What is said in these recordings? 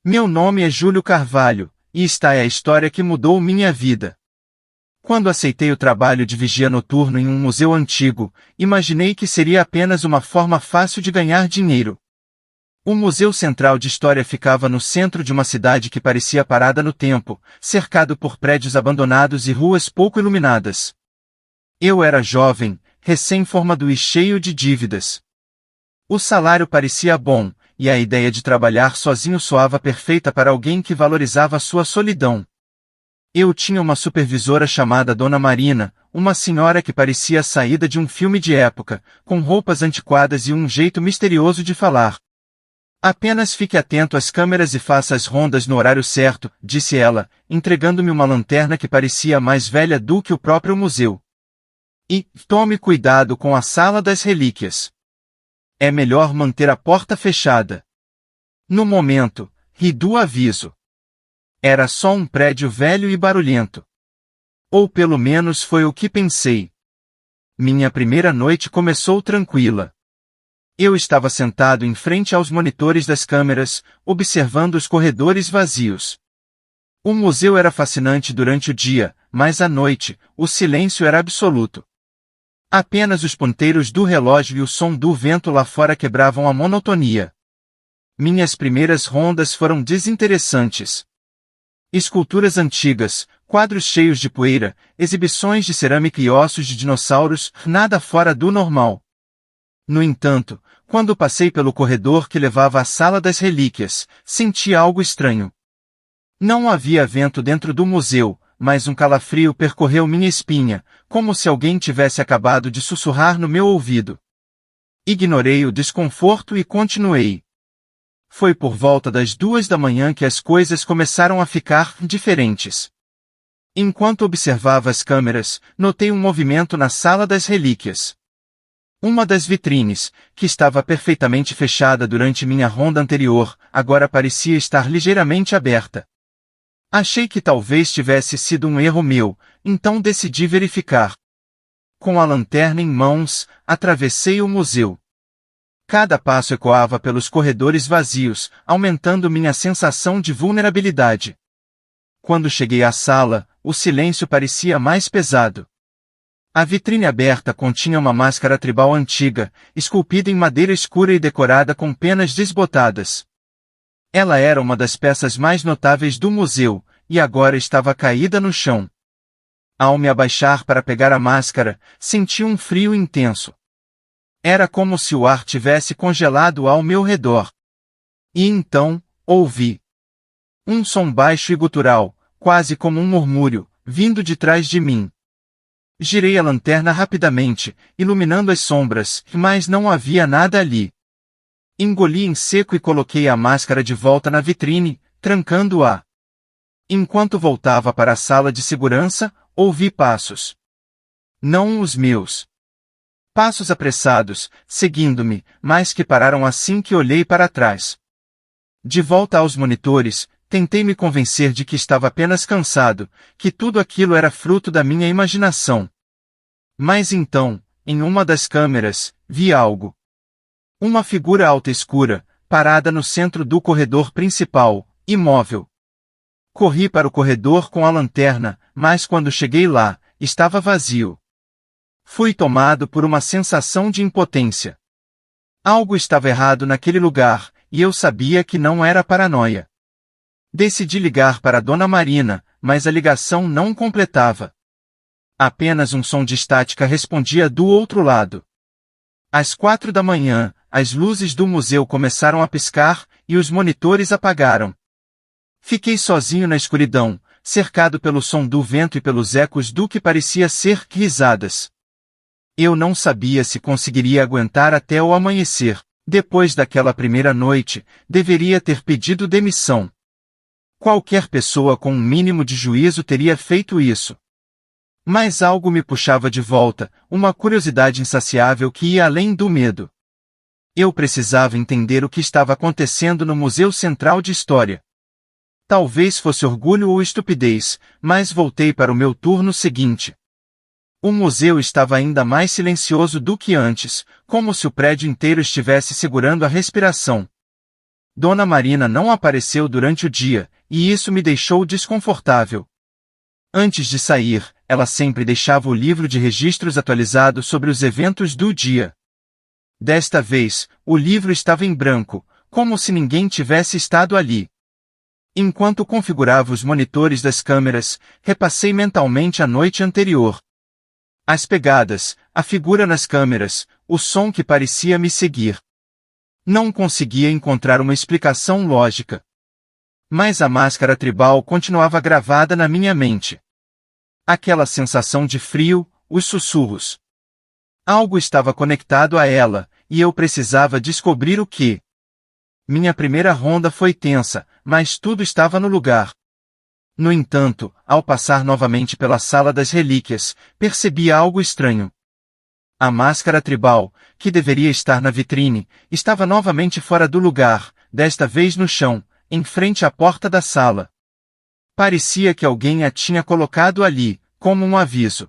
Meu nome é Júlio Carvalho, e esta é a história que mudou minha vida. Quando aceitei o trabalho de vigia noturno em um museu antigo, imaginei que seria apenas uma forma fácil de ganhar dinheiro. O Museu Central de História ficava no centro de uma cidade que parecia parada no tempo, cercado por prédios abandonados e ruas pouco iluminadas. Eu era jovem, recém-formado e cheio de dívidas. O salário parecia bom, e a ideia de trabalhar sozinho soava perfeita para alguém que valorizava sua solidão. Eu tinha uma supervisora chamada Dona Marina, uma senhora que parecia saída de um filme de época, com roupas antiquadas e um jeito misterioso de falar. Apenas fique atento às câmeras e faça as rondas no horário certo, disse ela, entregando-me uma lanterna que parecia mais velha do que o próprio museu. E, tome cuidado com a Sala das Relíquias. É melhor manter a porta fechada. No momento, ri do aviso. Era só um prédio velho e barulhento. Ou pelo menos foi o que pensei. Minha primeira noite começou tranquila. Eu estava sentado em frente aos monitores das câmeras, observando os corredores vazios. O museu era fascinante durante o dia, mas à noite, o silêncio era absoluto. Apenas os ponteiros do relógio e o som do vento lá fora quebravam a monotonia. Minhas primeiras rondas foram desinteressantes. Esculturas antigas, quadros cheios de poeira, exibições de cerâmica e ossos de dinossauros, nada fora do normal. No entanto, quando passei pelo corredor que levava à Sala das Relíquias, senti algo estranho. Não havia vento dentro do museu, mas um calafrio percorreu minha espinha, como se alguém tivesse acabado de sussurrar no meu ouvido. Ignorei o desconforto e continuei. Foi por volta das 2 da manhã que as coisas começaram a ficar diferentes. Enquanto observava as câmeras, notei um movimento na Sala das Relíquias. Uma das vitrines, que estava perfeitamente fechada durante minha ronda anterior, agora parecia estar ligeiramente aberta. Achei que talvez tivesse sido um erro meu, então decidi verificar. Com a lanterna em mãos, atravessei o museu. Cada passo ecoava pelos corredores vazios, aumentando minha sensação de vulnerabilidade. Quando cheguei à sala, o silêncio parecia mais pesado. A vitrine aberta continha uma máscara tribal antiga, esculpida em madeira escura e decorada com penas desbotadas. Ela era uma das peças mais notáveis do museu, e agora estava caída no chão. Ao me abaixar para pegar a máscara, senti um frio intenso. Era como se o ar tivesse congelado ao meu redor. E então, ouvi um som baixo e gutural, quase como um murmúrio, vindo de trás de mim. Girei a lanterna rapidamente, iluminando as sombras, mas não havia nada ali. Engoli em seco e coloquei a máscara de volta na vitrine, trancando-a. Enquanto voltava para a sala de segurança, ouvi passos. Não os meus. Passos apressados, seguindo-me, mas que pararam assim que olhei para trás. De volta aos monitores, tentei me convencer de que estava apenas cansado, que tudo aquilo era fruto da minha imaginação. Mas então, em uma das câmeras, vi algo. Uma figura alta e escura, parada no centro do corredor principal, imóvel. Corri para o corredor com a lanterna, mas quando cheguei lá, estava vazio. Fui tomado por uma sensação de impotência. Algo estava errado naquele lugar, e eu sabia que não era paranoia. Decidi ligar para Dona Marina, mas a ligação não completava. Apenas um som de estática respondia do outro lado. Às 4 da manhã, as luzes do museu começaram a piscar, e os monitores apagaram. Fiquei sozinho na escuridão, cercado pelo som do vento e pelos ecos do que parecia ser risadas. Eu não sabia se conseguiria aguentar até o amanhecer. Depois daquela primeira noite, deveria ter pedido demissão. Qualquer pessoa com um mínimo de juízo teria feito isso. Mas algo me puxava de volta, uma curiosidade insaciável que ia além do medo. Eu precisava entender o que estava acontecendo no Museu Central de História. Talvez fosse orgulho ou estupidez, mas voltei para o meu turno seguinte. O museu estava ainda mais silencioso do que antes, como se o prédio inteiro estivesse segurando a respiração. Dona Marina não apareceu durante o dia, e isso me deixou desconfortável. Antes de sair, ela sempre deixava o livro de registros atualizado sobre os eventos do dia. Desta vez, o livro estava em branco, como se ninguém tivesse estado ali. Enquanto configurava os monitores das câmeras, repassei mentalmente a noite anterior. As pegadas, a figura nas câmeras, o som que parecia me seguir. Não conseguia encontrar uma explicação lógica. Mas a máscara tribal continuava gravada na minha mente. Aquela sensação de frio, os sussurros. Algo estava conectado a ela, e eu precisava descobrir o que. Minha primeira ronda foi tensa, mas tudo estava no lugar. No entanto, ao passar novamente pela sala das relíquias, percebi algo estranho. A máscara tribal, que deveria estar na vitrine, estava novamente fora do lugar, desta vez no chão, em frente à porta da sala. Parecia que alguém a tinha colocado ali, como um aviso.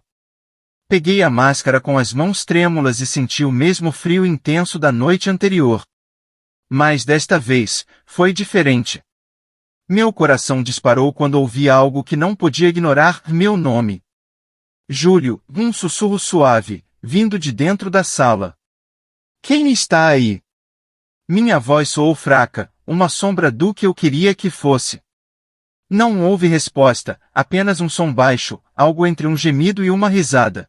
Peguei a máscara com as mãos trêmulas e senti o mesmo frio intenso da noite anterior. Mas desta vez, foi diferente. Meu coração disparou quando ouvi algo que não podia ignorar: meu nome. Júlio, um sussurro suave, vindo de dentro da sala. Quem está aí? Minha voz soou fraca, uma sombra do que eu queria que fosse. Não houve resposta, apenas um som baixo, algo entre um gemido e uma risada.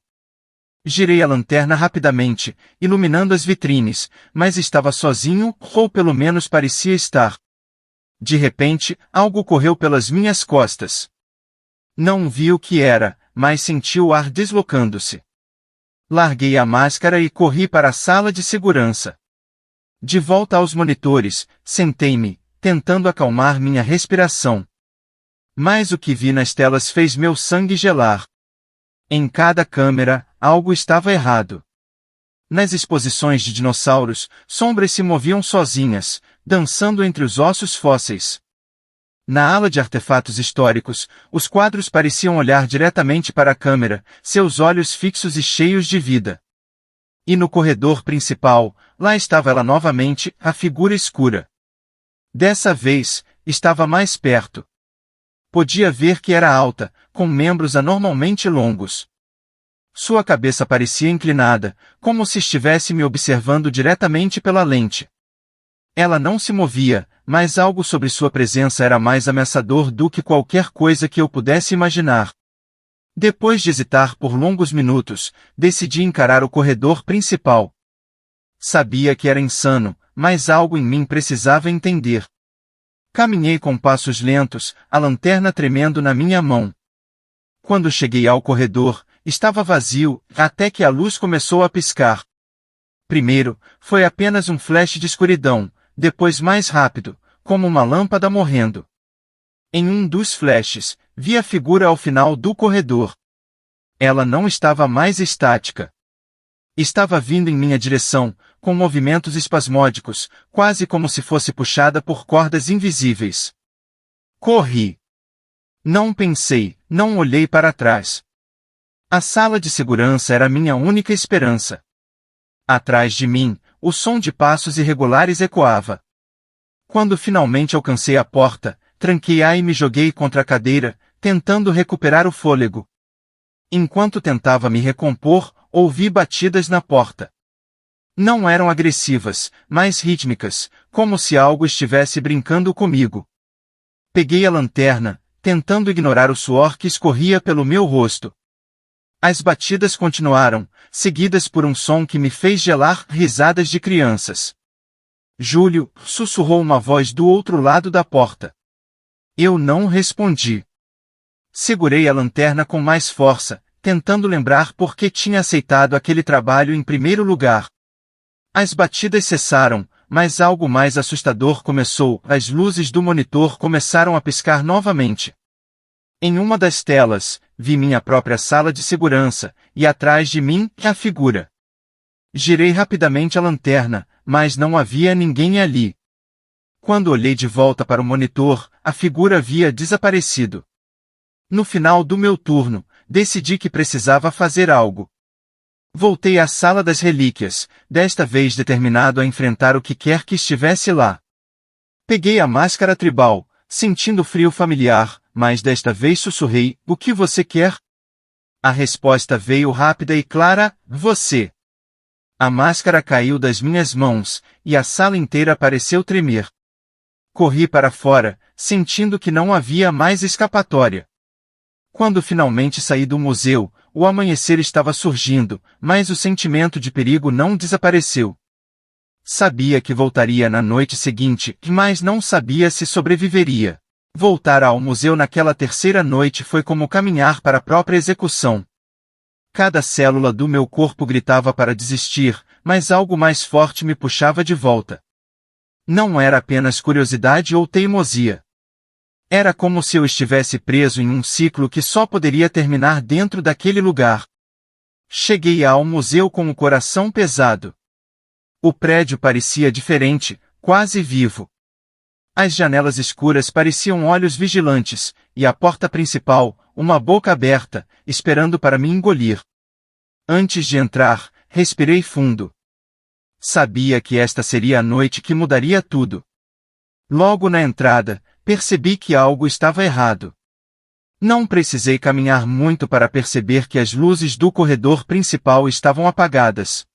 Girei a lanterna rapidamente, iluminando as vitrines, mas estava sozinho, ou pelo menos parecia estar. De repente, algo correu pelas minhas costas. Não vi o que era, mas senti o ar deslocando-se. Larguei a máscara e corri para a sala de segurança. De volta aos monitores, sentei-me, tentando acalmar minha respiração. Mas o que vi nas telas fez meu sangue gelar. Em cada câmera, algo estava errado. Nas exposições de dinossauros, sombras se moviam sozinhas, dançando entre os ossos fósseis. Na ala de artefatos históricos, os quadros pareciam olhar diretamente para a câmera, seus olhos fixos e cheios de vida. E no corredor principal, lá estava ela novamente, a figura escura. Dessa vez, estava mais perto. Podia ver que era alta, com membros anormalmente longos. Sua cabeça parecia inclinada, como se estivesse me observando diretamente pela lente. Ela não se movia, mas algo sobre sua presença era mais ameaçador do que qualquer coisa que eu pudesse imaginar. Depois de hesitar por longos minutos, decidi encarar o corredor principal. Sabia que era insano, mas algo em mim precisava entender. Caminhei com passos lentos, a lanterna tremendo na minha mão. Quando cheguei ao corredor, estava vazio, até que a luz começou a piscar. Primeiro, foi apenas um flash de escuridão, depois mais rápido, como uma lâmpada morrendo. Em um dos flashes, vi a figura ao final do corredor. Ela não estava mais estática. Estava vindo em minha direção, com movimentos espasmódicos, quase como se fosse puxada por cordas invisíveis. Corri. Não pensei, não olhei para trás. A sala de segurança era minha única esperança. Atrás de mim, o som de passos irregulares ecoava. Quando finalmente alcancei a porta, tranquei-a e me joguei contra a cadeira, tentando recuperar o fôlego. Enquanto tentava me recompor, ouvi batidas na porta. Não eram agressivas, mas rítmicas, como se algo estivesse brincando comigo. Peguei a lanterna, tentando ignorar o suor que escorria pelo meu rosto. As batidas continuaram, seguidas por um som que me fez gelar: risadas de crianças. Júlio, sussurrou uma voz do outro lado da porta. Eu não respondi. Segurei a lanterna com mais força, tentando lembrar por que tinha aceitado aquele trabalho em primeiro lugar. As batidas cessaram, mas algo mais assustador começou: as luzes do monitor começaram a piscar novamente. Em uma das telas, vi minha própria sala de segurança, e atrás de mim, a figura. Girei rapidamente a lanterna, mas não havia ninguém ali. Quando olhei de volta para o monitor, a figura havia desaparecido. No final do meu turno, decidi que precisava fazer algo. Voltei à sala das relíquias, desta vez determinado a enfrentar o que quer que estivesse lá. Peguei a máscara tribal, sentindo frio familiar, mas desta vez sussurrei: "O que você quer?" A resposta veio rápida e clara: "Você." A máscara caiu das minhas mãos, e a sala inteira pareceu tremer. Corri para fora, sentindo que não havia mais escapatória. Quando finalmente saí do museu, o amanhecer estava surgindo, mas o sentimento de perigo não desapareceu. Sabia que voltaria na noite seguinte, mas não sabia se sobreviveria. Voltar ao museu naquela terceira noite foi como caminhar para a própria execução. Cada célula do meu corpo gritava para desistir, mas algo mais forte me puxava de volta. Não era apenas curiosidade ou teimosia. Era como se eu estivesse preso em um ciclo que só poderia terminar dentro daquele lugar. Cheguei ao museu com o coração pesado. O prédio parecia diferente, quase vivo. As janelas escuras pareciam olhos vigilantes, e a porta principal, uma boca aberta, esperando para me engolir. Antes de entrar, respirei fundo. Sabia que esta seria a noite que mudaria tudo. Logo na entrada, percebi que algo estava errado. Não precisei caminhar muito para perceber que as luzes do corredor principal estavam apagadas.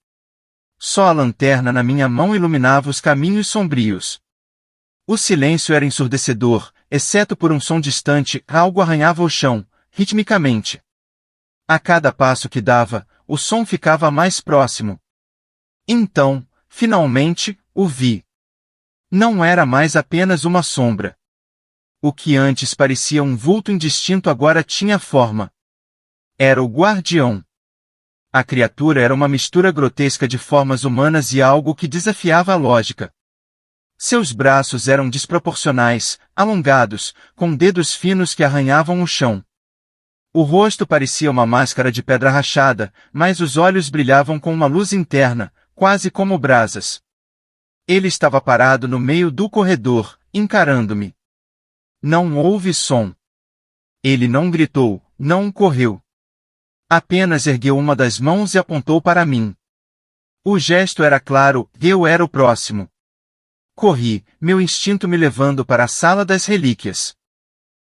Só a lanterna na minha mão iluminava os caminhos sombrios. O silêncio era ensurdecedor, exceto por um som distante, algo arranhava o chão, ritmicamente. A cada passo que dava, o som ficava mais próximo. Então, finalmente, o vi. Não era mais apenas uma sombra. O que antes parecia um vulto indistinto agora tinha forma. Era o guardião. A criatura era uma mistura grotesca de formas humanas e algo que desafiava a lógica. Seus braços eram desproporcionais, alongados, com dedos finos que arranhavam o chão. O rosto parecia uma máscara de pedra rachada, mas os olhos brilhavam com uma luz interna, quase como brasas. Ele estava parado no meio do corredor, encarando-me. Não houve som. Ele não gritou, não correu. Apenas ergueu uma das mãos e apontou para mim. O gesto era claro, eu era o próximo. Corri, meu instinto me levando para a sala das relíquias.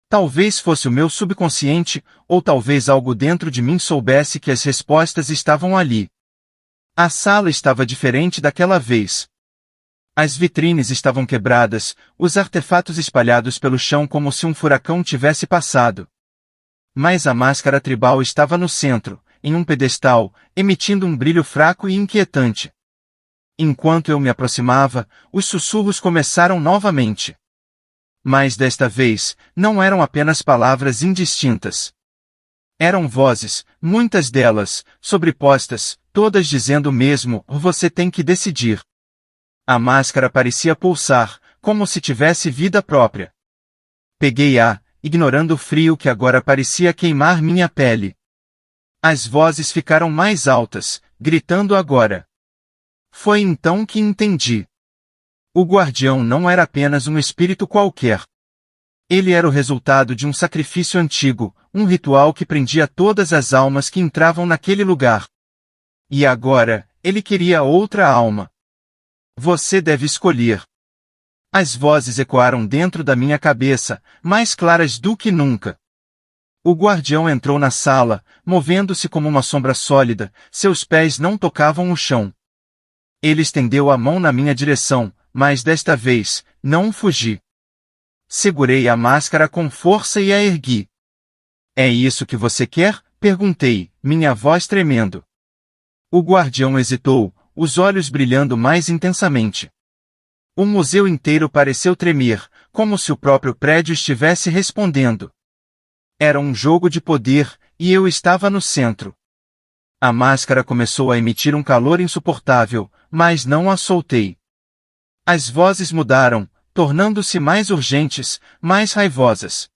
Talvez fosse o meu subconsciente, ou talvez algo dentro de mim soubesse que as respostas estavam ali. A sala estava diferente daquela vez. As vitrines estavam quebradas, os artefatos espalhados pelo chão como se um furacão tivesse passado. Mas a máscara tribal estava no centro, em um pedestal, emitindo um brilho fraco e inquietante. Enquanto eu me aproximava, os sussurros começaram novamente. Mas desta vez, não eram apenas palavras indistintas. Eram vozes, muitas delas, sobrepostas, todas dizendo o mesmo: "Você tem que decidir." A máscara parecia pulsar, como se tivesse vida própria. Peguei-a, ignorando o frio que agora parecia queimar minha pele. As vozes ficaram mais altas, gritando agora. Foi então que entendi. O guardião não era apenas um espírito qualquer. Ele era o resultado de um sacrifício antigo, um ritual que prendia todas as almas que entravam naquele lugar. E agora, ele queria outra alma. Você deve escolher. As vozes ecoaram dentro da minha cabeça, mais claras do que nunca. O guardião entrou na sala, movendo-se como uma sombra sólida, seus pés não tocavam o chão. Ele estendeu a mão na minha direção, mas desta vez, não fugi. Segurei a máscara com força e a ergui. "É isso que você quer?" perguntei, minha voz tremendo. O guardião hesitou, os olhos brilhando mais intensamente. O museu inteiro pareceu tremer, como se o próprio prédio estivesse respondendo. Era um jogo de poder, e eu estava no centro. A máscara começou a emitir um calor insuportável, mas não a soltei. As vozes mudaram, tornando-se mais urgentes, mais raivosas.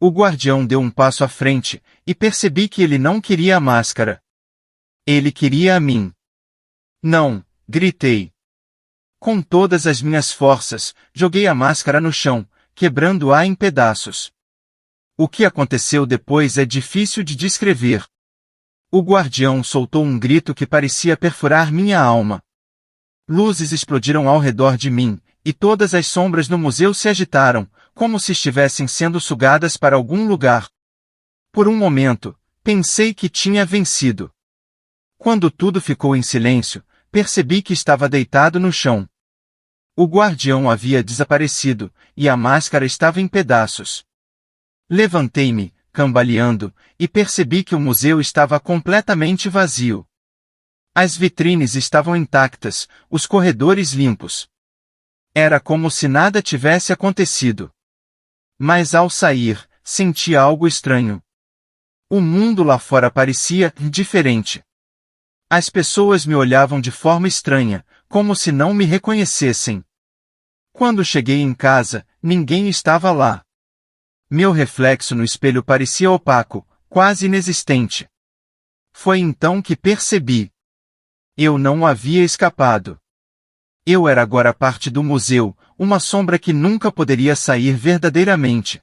O guardião deu um passo à frente, e percebi que ele não queria a máscara. Ele queria a mim. "Não!" gritei. Com todas as minhas forças, joguei a máscara no chão, quebrando-a em pedaços. O que aconteceu depois é difícil de descrever. O guardião soltou um grito que parecia perfurar minha alma. Luzes explodiram ao redor de mim, E todas as sombras no museu se agitaram, como se estivessem sendo sugadas para algum lugar. Por um momento, pensei que tinha vencido. Quando tudo ficou em silêncio, percebi que estava deitado no chão. O guardião havia desaparecido, e a máscara estava em pedaços. Levantei-me, cambaleando, e percebi que o museu estava completamente vazio. As vitrines estavam intactas, os corredores limpos. Era como se nada tivesse acontecido. Mas ao sair, senti algo estranho. O mundo lá fora parecia diferente. As pessoas me olhavam de forma estranha, como se não me reconhecessem. Quando cheguei em casa, ninguém estava lá. Meu reflexo no espelho parecia opaco, quase inexistente. Foi então que percebi. Eu não havia escapado. Eu era agora parte do museu, uma sombra que nunca poderia sair verdadeiramente.